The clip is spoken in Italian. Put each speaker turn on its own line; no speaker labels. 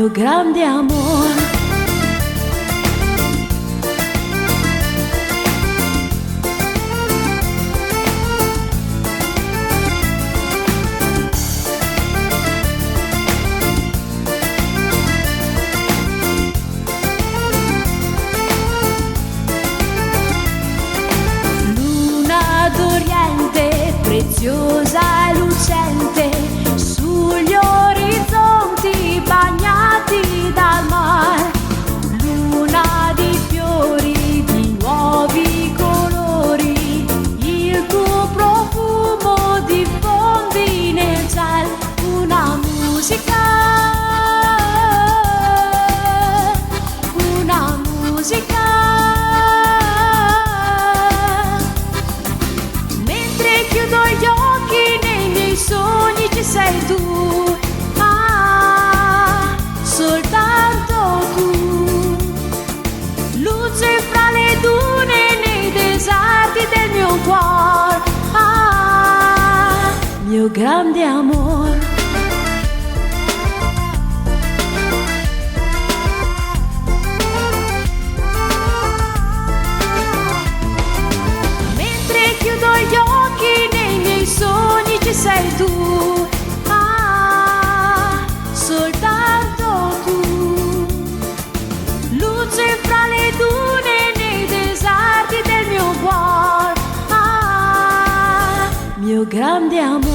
mio grande amor.
Preziosa e lucente sugli orizzonti bagnati dal mar, luna di fiori, di nuovi colori, il tuo profumo diffondi nel cielo una musica gli occhi nei miei sogni ci sei tu, soltanto tu, luce fra le dune nei deserti del mio cuore, mio grande amor. Mentre chiudo gli occhi nei miei sogni ci sei tu, soltanto tu, luce fra le dune nei deserti del mio cuore, mio grande amore.